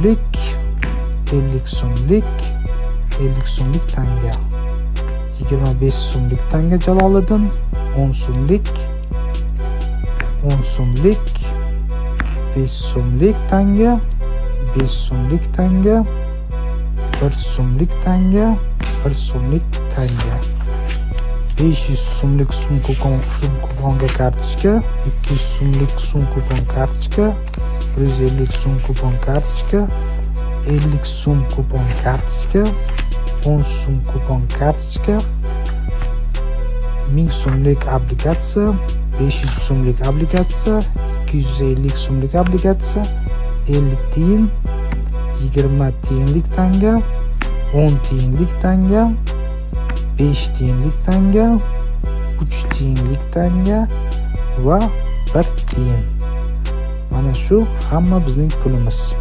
so'mlik, 50 so'mlik, 50 so'mlik tanga. 25 so'mlik tanga Jaloliddin, 10 so'mlik, 10 so'mlik, 5 so'mlik tanga, 5 so'mlik tanga, 1 so'mlik tanga, 1 so'mlik tanga. 500 so'mlik so'm kuponga kartochka, 200 so'mlik so'm kupon kartochka, 150 so'm kupon kartochka, 50 so'm kupon kartochka, 10 so'm kupon kartochka, 1000 so'mlik obligatsiya, 500 so'mlik obligatsiya, 250 so'mlik obligatsiya, 50 tiyin, 20 tiyinlik tanga, 10 tiyinlik tanga, 5 tiyinlik tanga, 3 tiyinlik tanga va 1 tiyin. Mana shu hamma bizning pulimiz.